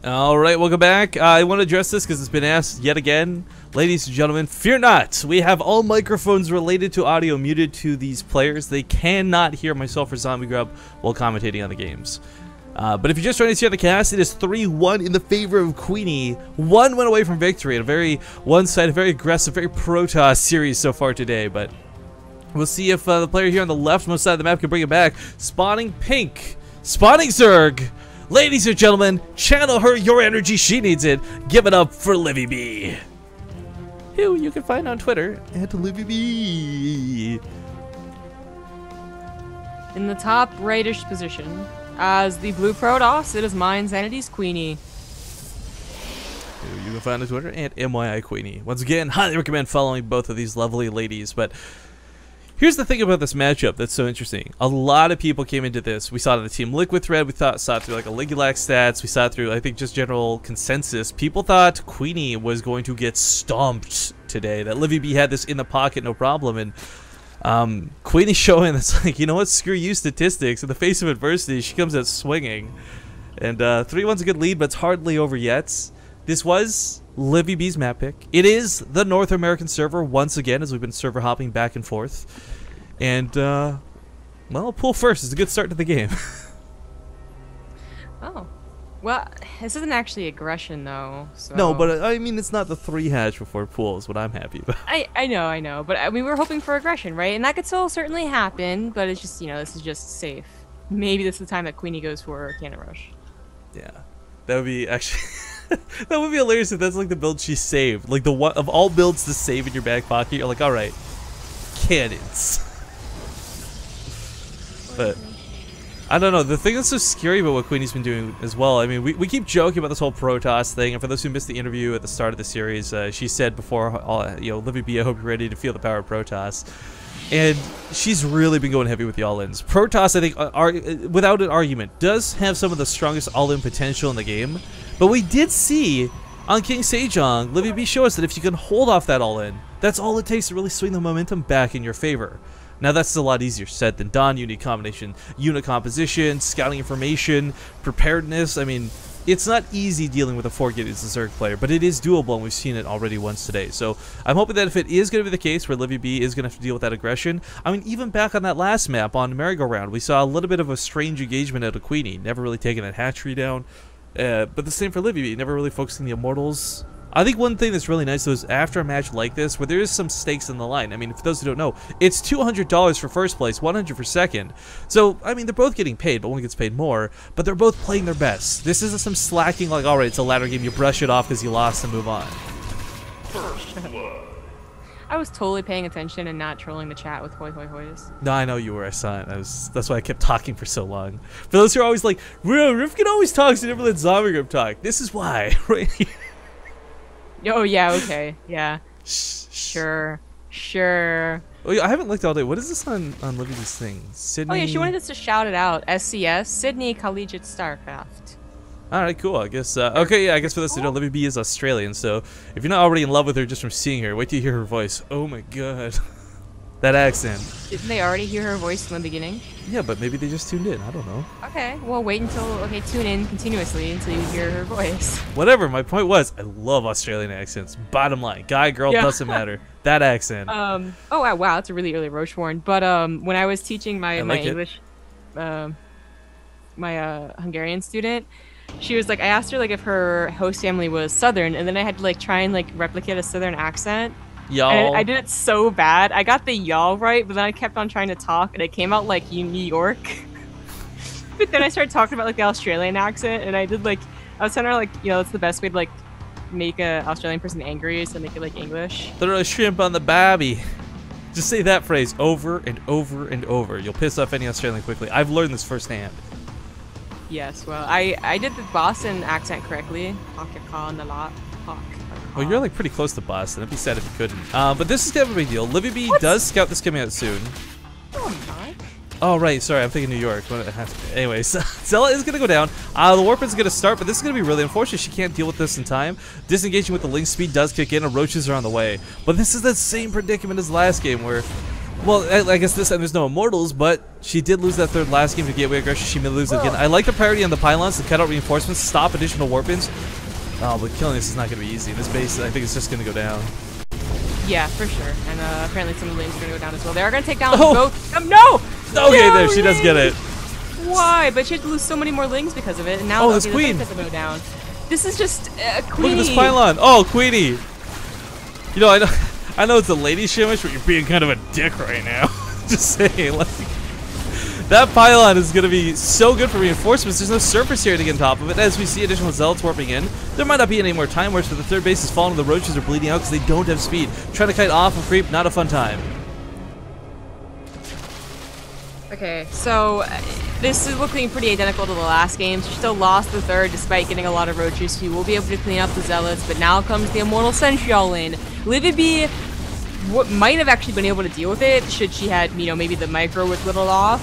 Alright, welcome back. I want to address this because it's been asked yet again. Ladies and gentlemen, fear not. We have all microphones related to audio muted to these players. They cannot hear myself or Zombie Grub while commentating on the games. But if you're just trying to see on the cast, it is 3-1 in the favor of QueenE. One went away from victory in a very one-sided, very aggressive, very Protoss series so far today. But we'll see if the player here on the leftmost side of the map can bring it back. Spawning Pink. Spawning Zerg. Ladies and gentlemen, channel her your energy, she needs it. Give it up for Livibee, who you can find on Twitter at Livibee. In the top rightish position, as the blue Protoss, it is mine, Sanity's QueenE. Who you can find on Twitter at MYIQueenE. Once again, highly recommend following both of these lovely ladies. But here's the thing about this matchup that's so interesting. A lot of people came into this. We saw it on the Team Liquid thread. We saw it through like a Ligulac stats. We saw it through, I think, just general consensus. People thought QueenE was going to get stomped today. That Livibee had this in the pocket, no problem. And QueenE showing that's like, you know what? Screw you, statistics. In the face of adversity, she comes out swinging. And 3-1's a good lead, but it's hardly over yet. This was Livibee's map pick. It is the North American server once again, as we've been server hopping back and forth. And, well, pool first is a good start to the game. Oh. Well, this isn't actually aggression, though. So. No, but I mean, it's not the 3 hatch before pool is what I'm happy about. I know. But I mean, we're hoping for aggression, right? And that could still certainly happen, but it's just, you know, this is just safe. Maybe this is the time that QueenE goes for Cannon Rush. Yeah. That would be actually... that would be hilarious if that's like the build she saved. Like the one of all builds to save in your back pocket, you're like, alright, cannons. But I don't know, the thing that's so scary about what QueenE's been doing as well, I mean, we keep joking about this whole Protoss thing, and for those who missed the interview at the start of the series, she said before, you know, Livibee, I hope you're ready to feel the power of Protoss. And she's really been going heavy with the all-ins. Protoss, I think, without an argument, does have some of the strongest all-in potential in the game. But we did see on King Sejong, Livibee show us that if you can hold off that all-in, that's all it takes to really swing the momentum back in your favor. Now that's a lot easier said than done. You need combination, unit composition, scouting information, preparedness. I mean, it's not easy dealing with a 4-gate as a Zerg player, but it is doable, and we've seen it already once today. So I'm hoping that if it is going to be the case where Livibee is going to have to deal with that aggression, I mean, even back on that last map on Merry-Go-Round, we saw a little bit of a strange engagement out of QueenE, never really taking that hatchery down. But the same for Livibee, never really focusing the Immortals. I think one thing that's really nice though is after a match like this, where there is some stakes in the line. I mean, for those who don't know, it's $200 for first place, $100 for second. So, I mean, they're both getting paid, but one gets paid more. But they're both playing their best. This isn't some slacking like, alright, it's a ladder game, you brush it off because you lost and move on. I was totally paying attention and not trolling the chat with hoy hoy hoys. No, I know you were. I saw it. That's why I kept talking for so long. For those who are always like, Riff can always talk, so never let Zombie Grub talk. This is why, right here. Oh, yeah, okay. Yeah. Sure. Oh, yeah, I haven't looked all day. What is this on Livibee's thing? Sydney. Oh, yeah, she wanted us to shout it out. SCS, Sydney Collegiate StarCraft. Alright, cool. I guess, okay, yeah, I guess for those who don't know, Livibee is Australian, so if you're not already in love with her just from seeing her, wait till you hear her voice. Oh my god. That accent. Didn't they already hear her voice from the beginning? Yeah, but maybe they just tuned in. I don't know. Okay, well, wait until, tune in continuously until you hear her voice. Whatever, my point was, I love Australian accents. Bottom line, guy, girl, doesn't matter. That accent. Oh, wow, that's a really early Rocheborn. But, when I was teaching my English, my Hungarian student, she was like, I asked her, like, if her host family was Southern, and then I had to, like, try and, like, replicate a Southern accent. Y'all. I did it so bad. I got the y'all right, but then I kept on trying to talk, and it came out like New York. But then I started talking about like the Australian accent, and I did like, I was telling her like, you know, it's the best way to like make a Australian person angry is to make it like English. Throw a shrimp on the barbie. Just say that phrase over and over and over. You'll piss off any Australian quickly. I've learned this firsthand. Yes, well, I did the Boston accent correctly. Well, you're like pretty close to Boston. I'd be sad if you couldn't. But this is kind of a big deal. Livibee does scout this coming out soon. Oh my. Oh, right. Sorry, I'm thinking New York. Anyways, Zella is going to go down. The Warp is going to start, but this is going to be really unfortunate. She can't deal with this in time. Disengaging with the link speed does kick in, and Roaches are on the way. But this is the same predicament as last game, where Well, I guess this time there's no immortals, but she did lose that third last game to Gateway Aggression. She may lose it again. I like the priority on the pylons to cut out reinforcements, stop additional warp-ins. Oh, but killing this is not going to be easy. This base, I think, is just going to go down. Yeah, for sure. And apparently some of the lanes are going to go down as well. They are going to take down both. No! Okay, there, she does get it. Why? But she had to lose so many more lings because of it. And now this Queen. The go down. This is just QueenE. Look at this pylon. Oh, QueenE. You know, I know it's a lady Showmatch, but you're being kind of a dick right now. Just saying, like, that pylon is going to be so good for reinforcements. There's no surface here to get on top of it. As we see additional zealots warping in, there might not be any more time warps, but the third base is falling. The roaches are bleeding out because they don't have speed. Trying to kite off and creep, not a fun time. Okay, so this is looking pretty identical to the last game. She still lost the third despite getting a lot of roaches. She will be able to clean up the zealots, but now comes the Immortal Sentry all in. Livibee might have actually been able to deal with it should she had, you know, maybe the micro was whittled off.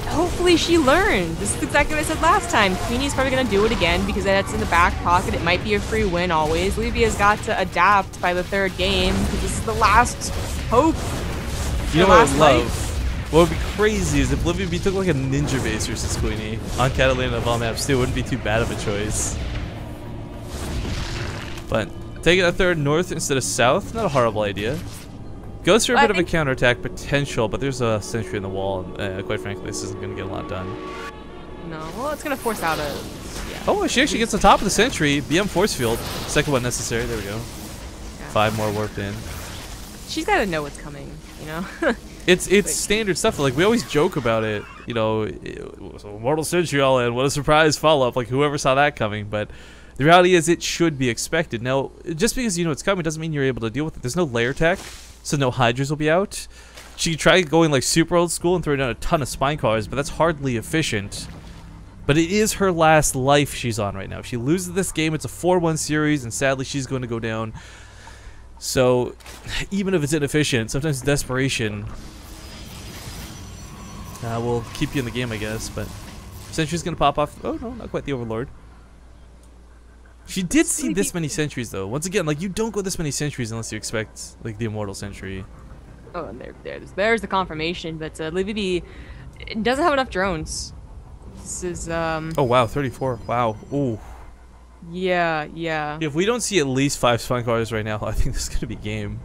Hopefully she learned. This is exactly what I said last time. QueenE's probably going to do it again because that's in the back pocket. It might be a free win always. Livibee has got to adapt by the third game because this is the last hope. You know what I love? What would be crazy is if Livibee took like a ninja base versus QueenE on Catalina of all maps too. It wouldn't be too bad of a choice. But taking a third north instead of south, not a horrible idea. Goes for a bit of a counterattack potential, but there's a sentry in the wall. And, quite frankly, this isn't going to get a lot done. No, well, it's going to force out a... Yeah. Oh, she actually gets on top of the sentry. BM force field. Second one necessary. There we go. Yeah. 5 more warped in. She's got to know what's coming, you know? It's standard stuff. Like, we always joke about it. You know, it was a Mortal Sentry all in. What a surprise follow-up. Like, whoever saw that coming. But the reality is it should be expected. Now, just because you know it's coming doesn't mean you're able to deal with it. There's no layer tech. So no Hydras will be out. She could try going like super old school and throw down a ton of spine cars, but that's hardly efficient. But it is her last life she's on right now. If she loses this game, it's a 4-1 series, and sadly she's going to go down. So even if it's inefficient, sometimes desperation will keep you in the game, I guess. But Sentry's going to pop off. Oh no, not quite the Overlord. She did see this many sentries, though. Once again, like, you don't go this many sentries unless you expect, like, the Immortal Sentry. Oh, and there's the confirmation, but Livibee doesn't have enough drones. This is, Oh, wow, 34. Wow. Ooh. Yeah. If we don't see at least 5 spine cars right now, I think this is going to be game.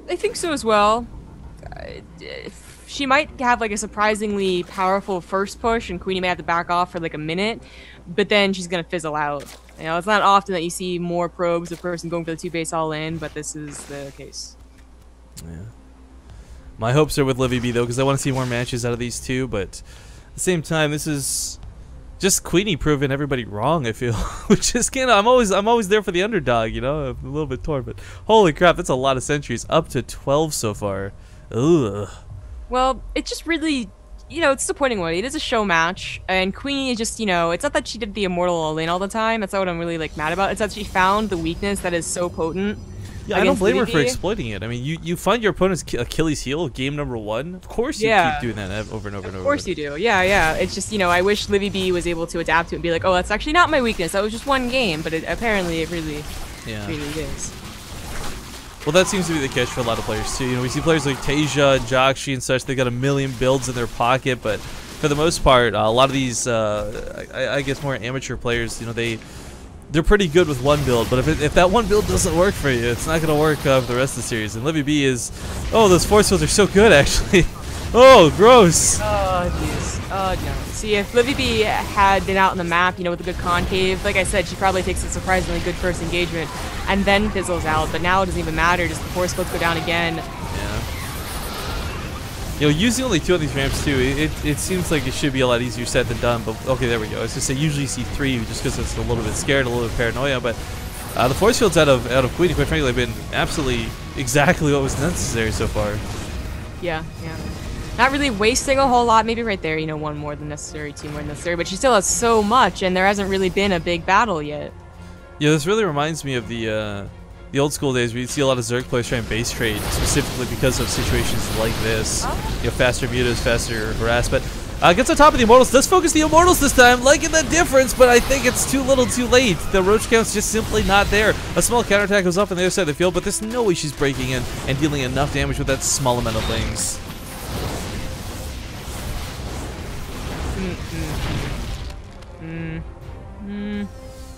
I think so as well. She might have, like, a surprisingly powerful first push, and QueenE may have to back off for, like, a minute. But then she's going to fizzle out. You know, it's not often that you see more probes, a person going for the 2-base all in, but this is the case. Yeah. My hopes are with Livibee, though, because I want to see more matches out of these two, but at the same time, this is just QueenE proving everybody wrong, I feel. Which is kind of, I'm always there for the underdog, you know? I'm a little bit torn, but holy crap, that's a lot of sentries. Up to 12 so far. Ugh. Well, it just really... You know, it's disappointing one. It is a show match, and QueenE is just, you know, it's not that she did the Immortal all-in all the time. That's not what I'm really, like, mad about. It's that she found the weakness that is so potent. Yeah, I don't blame her for exploiting it. I mean, you find your opponent's Achilles heel, game number 1. Of course you keep doing that over and over and over. Of course you do. Yeah. It's just, you know, I wish Livibee was able to adapt to it and be like, oh, that's actually not my weakness. That was just one game, but apparently it really is. Well, that seems to be the catch for a lot of players, too. You know, we see players like Tasia and Joxy and such, they got a million builds in their pocket, but for the most part, a lot of these, I guess, more amateur players, you know, they're pretty good with one build, but if that one build doesn't work for you, it's not going to work for the rest of the series. And Livibee is, oh, those force fields are so good, actually. Oh, gross. Oh, jeez. Oh, no. See, if Livibee had been out on the map, you know, with a good concave, like I said, she probably takes a surprisingly good first engagement and then fizzles out. But now it doesn't even matter. Just the force fields go down again. Yeah. You know, using only 2 of these ramps, too, it seems like it should be a lot easier said than done. But, okay, there we go. I was just say usually see 3 just because it's a little bit scared, a little bit paranoia. But the force fields out of QueenE, quite frankly, have been absolutely exactly what was necessary so far. Yeah. Not really wasting a whole lot. Maybe right there, you know, 1 more than necessary, 2 more than necessary. But she still has so much, and there hasn't really been a big battle yet. Yeah, this really reminds me of the old school days where you'd see a lot of Zerg players try and base trade, specifically because of situations like this. You know, faster mutas, faster harass. But Gets on top of the Immortals. Does focus the Immortals this time. Liking the difference, but I think it's too little too late. The Roach count's just simply not there. A small counterattack goes up on the other side of the field, but there's no way she's breaking in and dealing enough damage with that small amount of things.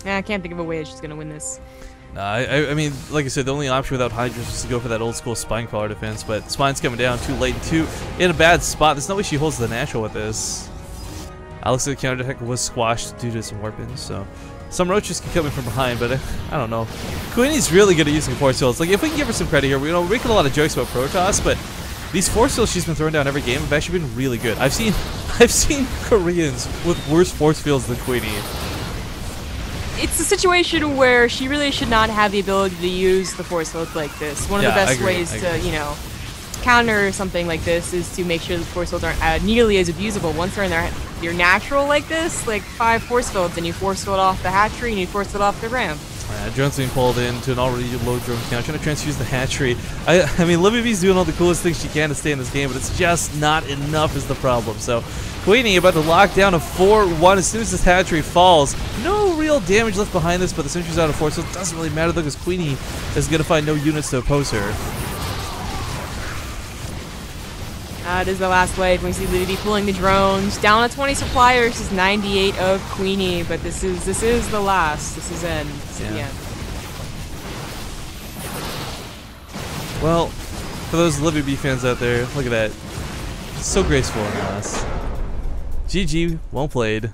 Yeah, I can't think of a way that she's gonna win this. I mean, like I said, the only option without Hydra is to go for that old school Spine Crawler defense, but Spine's coming down too late and in a bad spot. There's no way she holds the natural with this. Alex's counter attack was squashed due to some weapons, so some roaches can come in from behind, but I don't know. QueenE's really good at using force fields. Like, if we can give her some credit here, we're making a lot of jokes about Protoss, but these force fields she's been throwing down every game have actually been really good. I've seen Koreans with worse force fields than QueenE. It's a situation where she really should not have the ability to use the force field like this. One of the best ways to, you know, counter something like this is to make sure the force fields aren't nearly as abusable. Once they're in your natural like this, like 5 force fields, and you force field off the hatchery and you force field off the ramp. Drone's being pulled into an already low drone count, trying to transfuse the hatchery. I mean, Libibee's doing all the coolest things she can to stay in this game, but it's just not enough is the problem. So, QueenE about to lock down a 4-1 as soon as this hatchery falls. No real damage left behind this, but the sentry's out of force, so it doesn't really matter though, because QueenE is going to find no units to oppose her. It is the last wave. We see Livibee pulling the drones. Down to 20 suppliers is 98 of QueenE, but this is the last. This is end. This is the end. Well, for those Livibee fans out there, look at that. So graceful in us. GG, well played.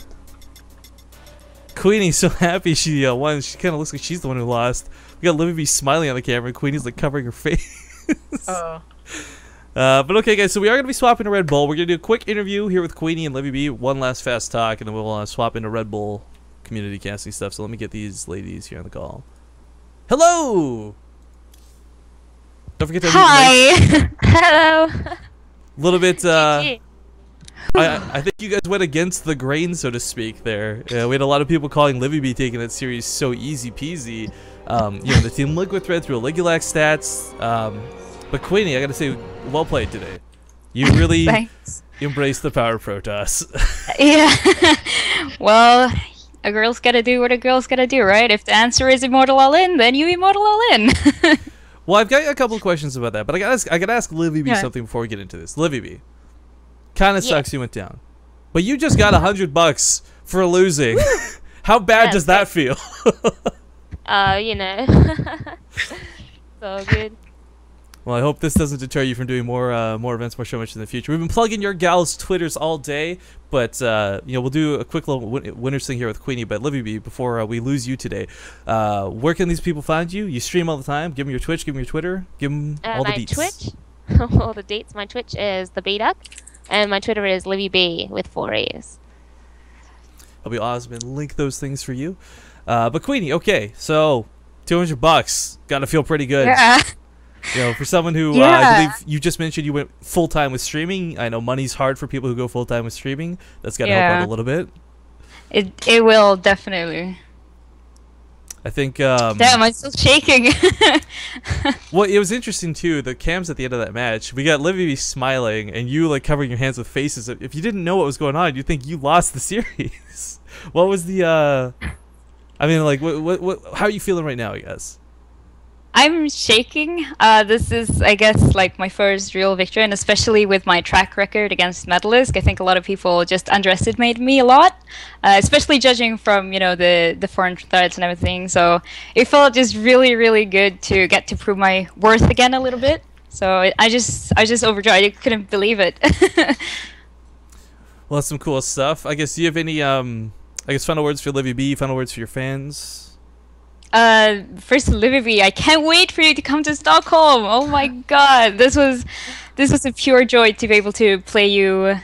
QueenE's so happy she won. She kind of looks like she's the one who lost. We got Livibee smiling on the camera, and QueenE's like covering her face. Oh. But okay, guys, so we are going to be swapping to Red Bull. We're going to do a quick interview here with QueenE and Livibee, one last fast talk, and then we'll swap into Red Bull community casting stuff. So let me get these ladies here on the call. Hello! Don't forget to Hi! Hello! A little bit, I think you guys went against the grain, so to speak, there. We had a lot of people calling Livibee taking that series so easy peasy. You know, the Team Liquid thread through Ligulac stats. But QueenE, I gotta say, well played today. You really embraced the power of Protoss. Yeah. Well, a girl's gotta do what a girl's gotta do, right? If the answer is immortal all in, then you immortal all in. Well, I've got a couple of questions about that, but I gotta ask Livibee something before we get into this. Livibee, kind of sucks you went down, but you just got $100 for losing. How bad does that feel? You know. So good. Well, I hope this doesn't deter you from doing more events, more Showmatch in the future. We've been plugging your gals' Twitters all day, but you know, we'll do a quick little winners thing here with QueenE. But Livibee, before we lose you today, where can these people find you? You stream all the time. Give them your Twitch, give them your Twitter, give them all the deets. My Twitch, all the deets. My Twitch is the B-Duck, and my Twitter is Livibee with 4 A's. That'll be awesome, and link those things for you. But QueenE, okay, so $200, gotta feel pretty good. Yeah. You know, for someone who I believe you just mentioned you went full-time with streaming. I know money's hard for people who go full-time with streaming. That's got to help out a little bit. It will, definitely. I think... Damn, I'm still shaking. Well, it was interesting, too. The cams at the end of that match, we got Livibee smiling, and you, like, covering your hands with faces. If you didn't know what was going on, you'd think you lost the series. What was the... I mean, like, how are you feeling right now, I guess? I'm shaking. This is, I guess, like my first real victory, and especially with my track record against Metalisk, I think a lot of people just underestimated me a lot, especially judging from, you know, the foreign threads and everything. So it felt just really, really good to get to prove my worth again a little bit. So I just overjoyed. I couldn't believe it. Well, that's some cool stuff. I guess, do you have any, I guess, final words for Livibee, final words for your fans? First, Livibee, I can't wait for you to come to Stockholm. Oh my god, this was a pure joy to be able to play you,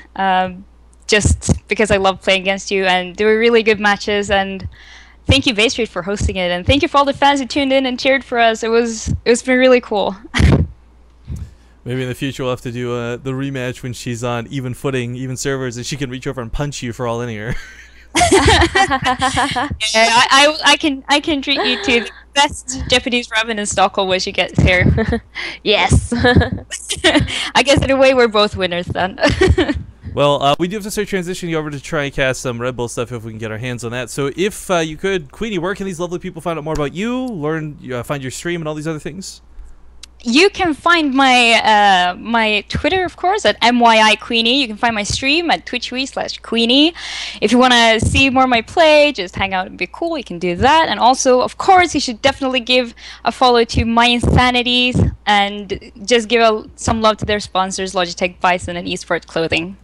just because I love playing against you, and they were really good matches. And thank you, Bay Street, for hosting it, and thank you for all the fans who tuned in and cheered for us. It's been really cool. Maybe in the future we'll have to do the rematch when she's on even footing, even servers, and she can reach over and punch you for all in here. Yeah, I can treat you to the best Japanese ramen in Stockholm when she gets here. Yes. I guess in a way we're both winners then. Well, we do have to start transitioning over to try and cast some Red Bull stuff if we can get our hands on that. So if you could, QueenE, where can these lovely people find out more about you, find your stream and all these other things? You can find my my Twitter, of course, at MYIQueenE. You can find my stream at twitch.tv/QueenE. If you want to see more of my play, just hang out and be cool, you can do that. And also, of course, you should definitely give a follow to My Insanities and just give some love to their sponsors, Logitech, Bison, and Esports Clothing.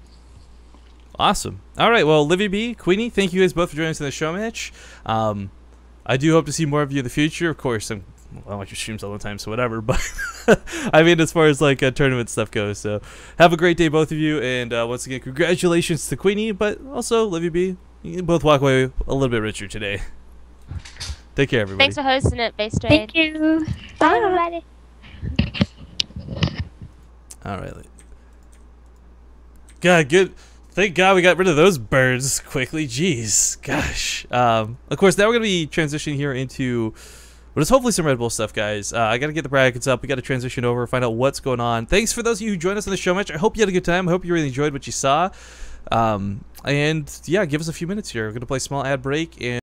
Awesome. All right. Well, Livibee, QueenE, thank you guys both for joining us in the show match. I do hope to see more of you in the future. Of course, I watch your streams all the time, so whatever. But I mean, as far as like tournament stuff goes, so have a great day, both of you. And once again, congratulations to QueenE, but also Livibee. You can both walk away a little bit richer today. Take care, everybody. Thanks for hosting it, Base Trade. Thank you. Bye, everybody. All right. God, good. Thank God we got rid of those birds quickly. Jeez, gosh. Of course, now we're gonna be transitioning here into what is hopefully some Red Bull stuff, guys. I gotta get the brackets up. We gotta transition over, find out what's going on. Thanks for those of you who joined us on the show match. I hope you had a good time. I hope you really enjoyed what you saw. And yeah, give us a few minutes here. We're gonna play a small ad break and